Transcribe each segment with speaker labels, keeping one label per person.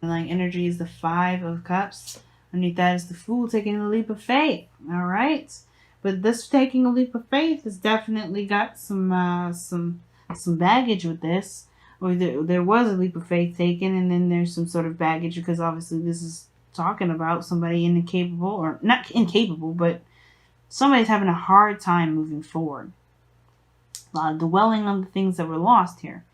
Speaker 1: Like energy is the Five of Cups. Underneath that is the Fool taking a leap of faith. All right, but this taking a leap of faith has definitely got some baggage with this. Or there was a leap of faith taken, and then there's some sort of baggage because obviously this is talking about somebody incapable, or not incapable, but somebody's having a hard time moving forward. A lot of dwelling on the things that were lost here.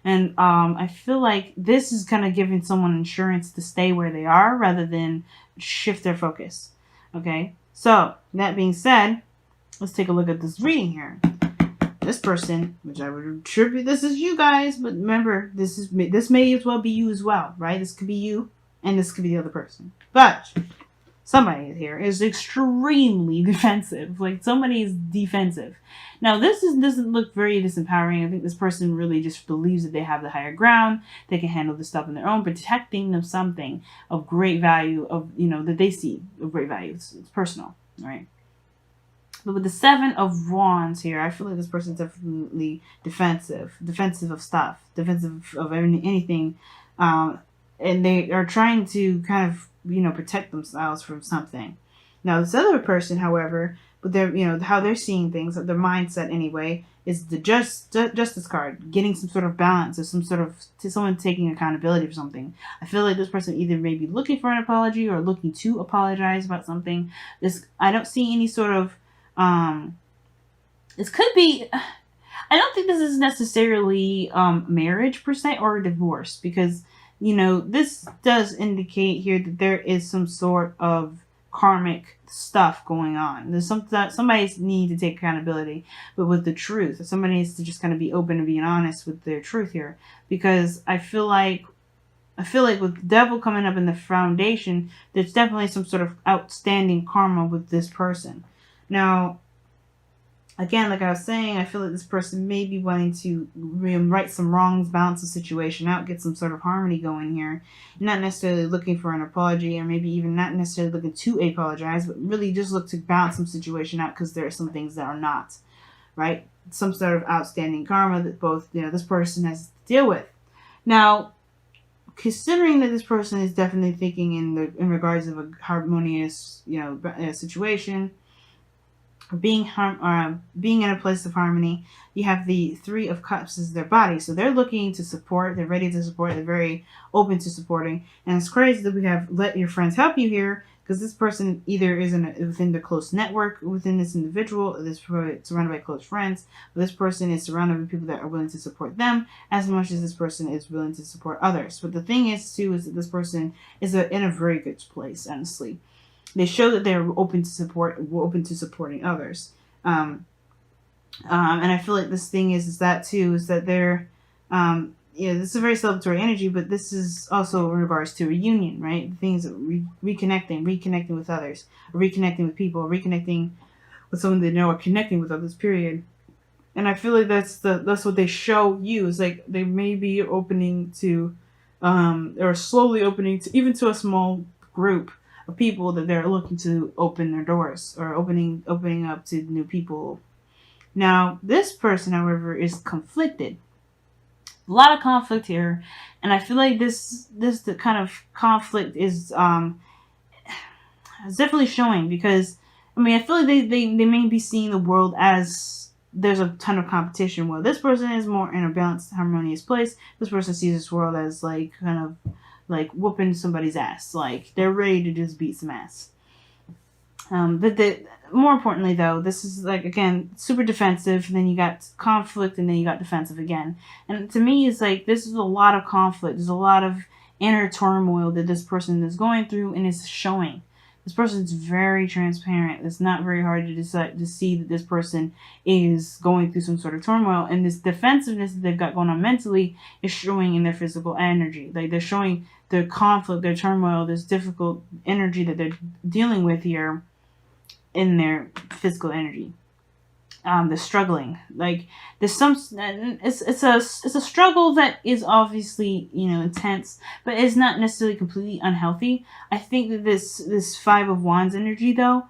Speaker 1: And I feel like this is kind of giving someone insurance to stay where they are rather than shift their focus. Okay, so that being said, let's take a look at this reading here. This person, which I would attribute this is you guys, but remember, this may as well be you as well, right? This could be you, and this could be the other person. But somebody here is extremely defensive. Like somebody is defensive. Now doesn't look very disempowering. I think this person really just believes that they have the higher ground. They can handle this stuff on their own, protecting of something of great value, of that they see of great value. It's personal, right? But with the Seven of Wands here, I feel like this person's definitely defensive of stuff, defensive of anything, and they are trying to kind of protect themselves from something. Now this other person, however, but they're how they're seeing things, their mindset anyway, is the justice card, getting some sort of balance, or some sort of someone taking accountability for something. I feel like this person either may be looking for an apology or looking to apologize about something. I don't see any sort of this could be. I don't think this is necessarily marriage per se or divorce, because this does indicate here that there is some sort of karmic stuff going on. There's somebody's need to take accountability, but with the truth. Somebody needs to just kind of be open and being honest with their truth here, because I feel like with the Devil coming up in the foundation, there's definitely some sort of outstanding karma with this person. Now, again, like I was saying, I feel like this person may be wanting to right some wrongs, balance the situation out, get some sort of harmony going here. Not necessarily looking for an apology, or maybe even not necessarily looking to apologize, but really just look to balance some situation out, because there are some things that are not, right? Some sort of outstanding karma that both, this person has to deal with. Now, considering that this person is definitely thinking in regards of a harmonious, situation, being in a place of harmony, you have the Three of Cups as their body. So they're looking to support. They're ready to support. They're very open to supporting. And it's crazy that we have let your friends help you here, because this person either is within the close network within this individual, this surrounded by close friends, but this person is surrounded by people that are willing to support them as much as this person is willing to support others. But the thing is too is that this person is in a very good place, honestly. They show that they're open to supporting others. And I feel like this thing is that they're, this is a very celebratory energy, but this is also in regards to reunion, right? The things that reconnecting with others, reconnecting with people, reconnecting with someone they know, or connecting with others, period. And I feel like that's what they show you. Is like they may be opening to, or slowly opening to, even to a small group of people that they're looking to open their doors, or opening up to new people. Now, this person, however, is conflicted. A lot of conflict here, and I feel like this the kind of conflict is definitely showing, because I feel like they may be seeing the world as there's a ton of competition. Well, this person is more in a balanced, harmonious place. This person sees this world as like kind of like whooping somebody's ass. Like they're ready to just beat some ass. But more importantly, though, this is like, again, super defensive. And then you got conflict, and then you got defensive again. And to me, it's like this is a lot of conflict. There's a lot of inner turmoil that this person is going through, and is showing. This person's very transparent. It's not very hard to see that this person is going through some sort of turmoil, and this defensiveness that they've got going on mentally is showing in their physical energy. Like they're showing their conflict, their turmoil, this difficult energy that they're dealing with here in their physical energy. The struggling, like there's it's a struggle that is obviously intense, but it's not necessarily completely unhealthy. I think that this Five of Wands energy, though,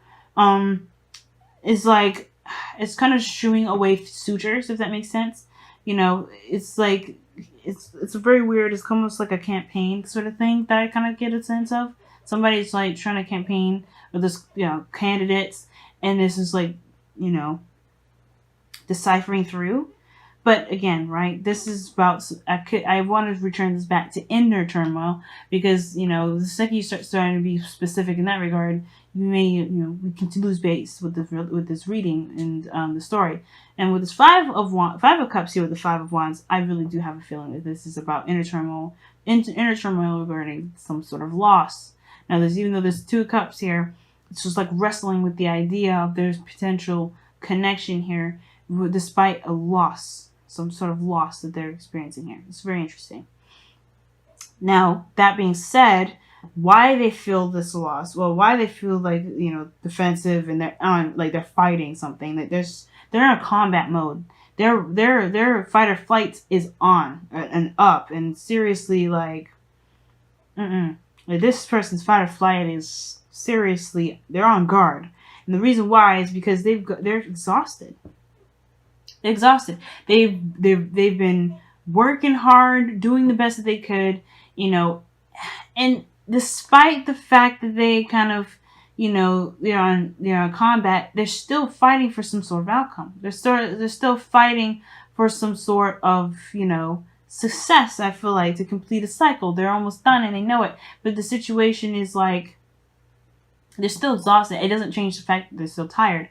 Speaker 1: is like, it's kind of shooing away suitors, if that makes sense. It's like it's very weird. It's almost like a campaign sort of thing that I kind of get a sense of. Somebody's like trying to campaign with this, candidates, and this is like, you know, deciphering through. But again, right, this is about, I want to return this back to inner turmoil, because, the second you start starting to be specific in that regard, you may, we can lose base with this reading and the story. And with this five of cups here with the 5 of wands, I really do have a feeling that this is about inner turmoil regarding some sort of loss. Now, even though there's 2 of cups here, it's just like wrestling with the idea of there's potential connection here, despite a loss, some sort of loss that they're experiencing here. It's very interesting. Now, that being said, why they feel this loss? Well, why they feel like, defensive, and they're fighting something. That they're in a combat mode. Their fight or flight is on and up, and seriously, like, this person's fight or flight is seriously, they're on guard. And the reason why is because they're exhausted. Exhausted. They've been working hard, doing the best that they could, and despite the fact that they kind of, they're on combat, they're still fighting for some sort of outcome. They're still fighting for some sort of, success. I feel like, to complete a cycle. They're almost done and they know it, but the situation is like, they're still exhausted. It doesn't change the fact that they're still tired.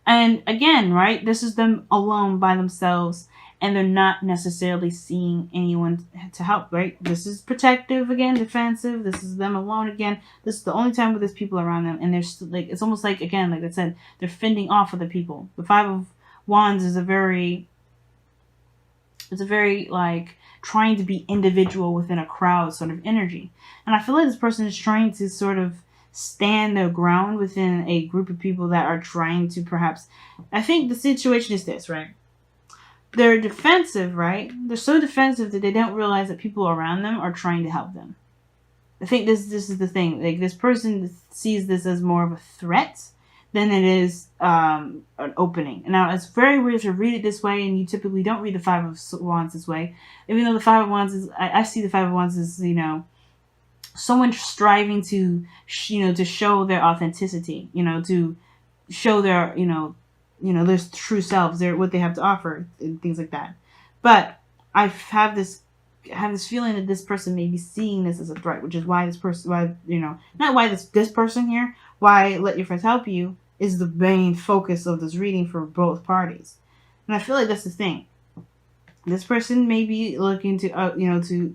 Speaker 1: And again, right, this is them alone by themselves, and they're not necessarily seeing anyone to help, right? This is protective again, defensive. This is them alone again. This is the only time where there's people around them, and they're still, like, it's almost like, again, like I said, they're fending off other people. The 5 of wands is a very like trying to be individual within a crowd sort of energy. And I feel like this person is trying to sort of stand their ground within a group of people that are trying to perhaps, I think the situation is this, right? They're defensive, right? They're so defensive that they don't realize that people around them are trying to help them. I think this is the thing. Like, this person sees this as more of a threat than it is an opening. Now, it's very weird to read it this way, and you typically don't read the 5 of wands this way. Even though the 5 of wands is, I see the 5 of wands as, someone striving to, to show their authenticity, to show their, their true selves, what they have to offer, and things like that. But I have this feeling that this person may be seeing this as a threat, which is why this person, not why this person here, why let your friends help you is the main focus of this reading for both parties. And I feel like that's the thing. This person may be looking to,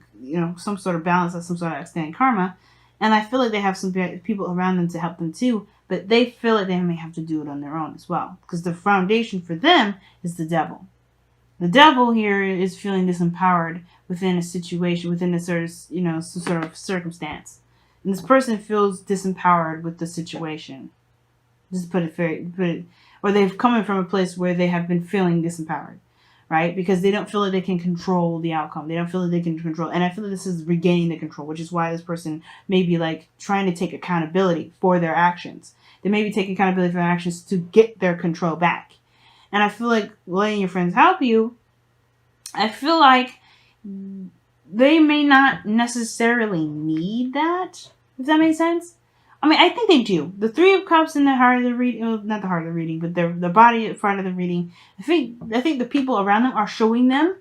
Speaker 1: some sort of balance of some sort of extended karma. And I feel like they have some people around them to help them too. But they feel like they may have to do it on their own as well. Because the foundation for them is the devil. The devil here is feeling disempowered within a situation, within a sort of, some sort of circumstance. And this person feels disempowered with the situation. Just or they've come from a place where they have been feeling disempowered. Right? Because they don't feel like they can control the outcome. They don't feel like they can control. And I feel like this is regaining the control, which is why this person may be like trying to take accountability for their actions. They may be taking accountability for their actions to get their control back. And I feel like letting your friends help you, I feel like they may not necessarily need that, if that makes sense. I mean, I think they do. The 3 of cups in the heart of the reading, well, not the heart of the reading, but the body part of the reading. I think the people around them are showing them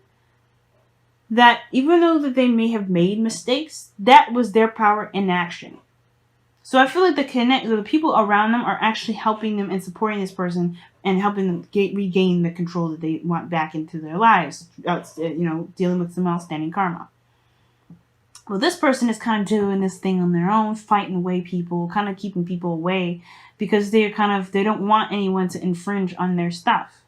Speaker 1: that even though that they may have made mistakes, that was their power in action. So I feel like the people around them are actually helping them and supporting this person and helping them regain the control that they want back into their lives. Dealing with some outstanding karma. Well, this person is kind of doing this thing on their own, fighting away people, kind of keeping people away because they don't want anyone to infringe on their stuff,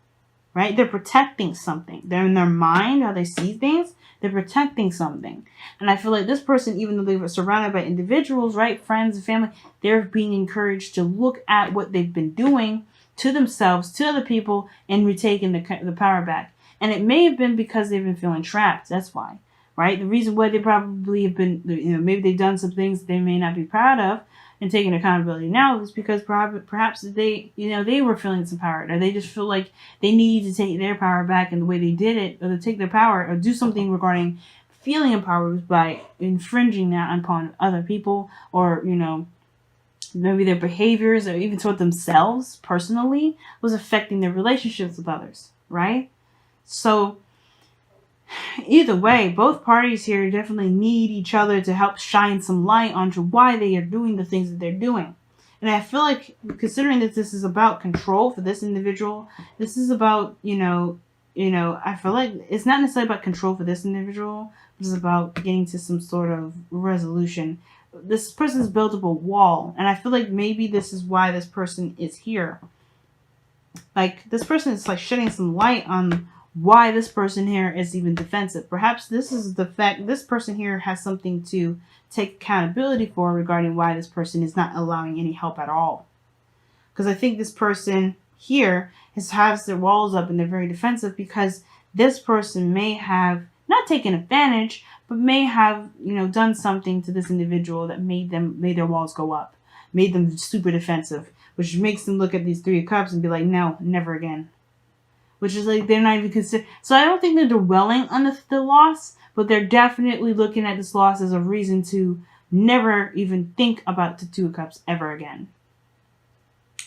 Speaker 1: right? They're protecting something. They're in their mind, how they see things, they're protecting something. And I feel like this person, even though they were surrounded by individuals, right, friends and family, they're being encouraged to look at what they've been doing to themselves, to other people, and retaking the power back. And it may have been because they've been feeling trapped. That's why. Right? The reason why they probably have been, maybe they've done some things they may not be proud of, and taking accountability now is because perhaps they, they were feeling disempowered, or they just feel like they need to take their power back, and the way they did it, or to take their power or do something regarding feeling empowered by infringing that upon other people, or maybe their behaviors or even toward themselves personally was affecting their relationships with others, right? So either way, both parties here definitely need each other to help shine some light onto why they are doing the things that they're doing. And I feel like, considering that this is about control for this individual, this is about, I feel like it's not necessarily about control for this individual. It's about getting to some sort of resolution. This person's built up a wall, and I feel like maybe this is why this person is here. Like, this person is like shedding some light on why this person here is even defensive. Perhaps this is the fact this person here has something to take accountability for regarding why this person is not allowing any help at all. Because I think this person here has their walls up and they're very defensive because this person may have not taken advantage, but may have, done something to this individual that made their walls go up, made them super defensive, which makes them look at these Three of Cups and be like, no, never again. Which is like, they're not even considered. So I don't think they're dwelling on the loss, but they're definitely looking at this loss as a reason to never even think about the Two of Cups ever again.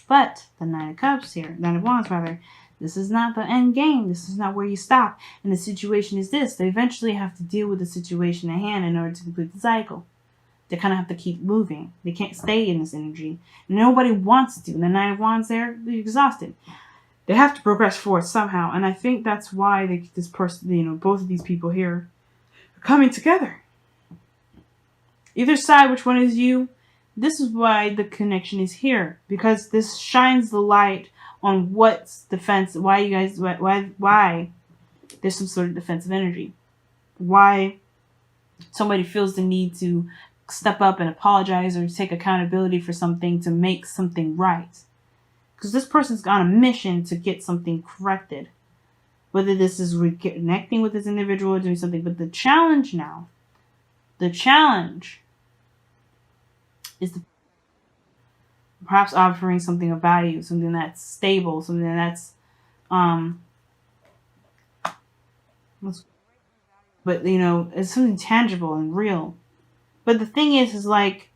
Speaker 1: But the Nine of Cups here, Nine of Wands rather, this is not the end game. This is not where you stop. And the situation is this. They eventually have to deal with the situation at hand in order to complete the cycle. They kind of have to keep moving. They can't stay in this energy. Nobody wants to. The Nine of Wands there, they're exhausted. They have to progress forward somehow. And I think that's why this person, both of these people here are coming together. Either side, which one is you? This is why the connection is here. Because this shines the light on what's defense, why you guys, why there's some sort of defensive energy. Why somebody feels the need to step up and apologize or take accountability for something to make something right. Because this person's on a mission to get something corrected. Whether this is reconnecting with this individual or doing something. But the challenge is perhaps offering something of value, something that's stable, something that's it's something tangible and real. But the thing is like,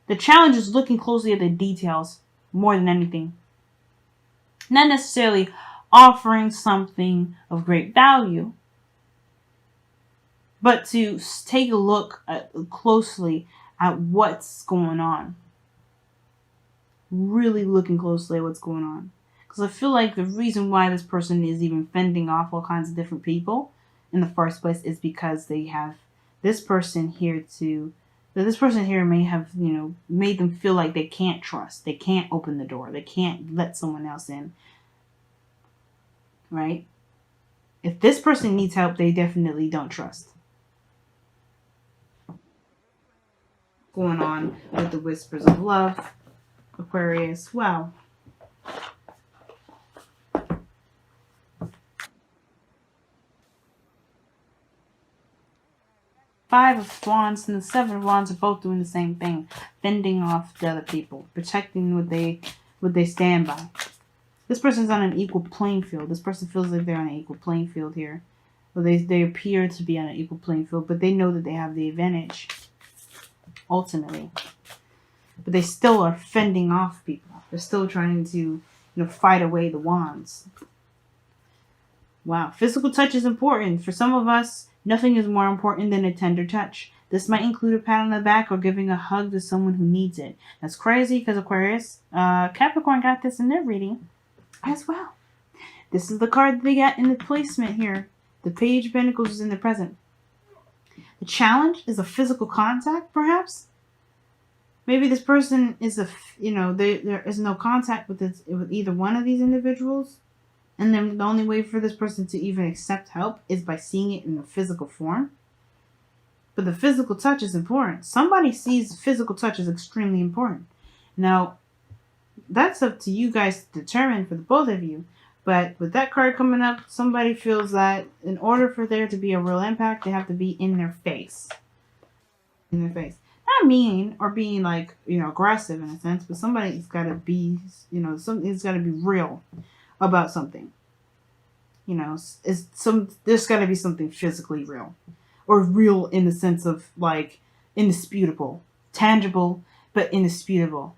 Speaker 1: the challenge is looking closely at the details more than anything. Not necessarily offering something of great value, but to take a look closely at what's going on. Really looking closely at what's going on. Because I feel like the reason why this person is even fending off all kinds of different people in the first place is because they have this person here this person here may have, made them feel like they can't trust. They can't open the door. They can't let someone else in. Right? If this person needs help, they definitely don't trust. Going on with the Whispers of Love, Aquarius. Wow. Five of Wands and the Seven of Wands are both doing the same thing. Fending off the other people. Protecting what they stand by. This person's on an equal playing field. This person feels like they're on an equal playing field here. Well, they appear to be on an equal playing field, but they know that they have the advantage. Ultimately. But they still are fending off people. They're still trying to, fight away the wands. Wow. Physical touch is important. For some of us, nothing is more important than a tender touch. This might include a pat on the back or giving a hug to someone who needs it. That's crazy because Aquarius, Capricorn got this in their reading as well. This is the card that they got in the placement here. The Page of Pentacles is in the present. The challenge is a physical contact, perhaps. Maybe this person is there is no contact with either one of these individuals. And then the only way for this person to even accept help is by seeing it in a physical form. But the physical touch is important. Somebody sees physical touch as extremely important. Now, that's up to you guys to determine for the both of you. But with that card coming up, somebody feels that in order for there to be a real impact, they have to be in their face. In their face. not mean or being like, aggressive in a sense, but somebody's got to be, something's got to be real about something. There's got to be something physically real, or real in the sense of like indisputable, tangible, but indisputable.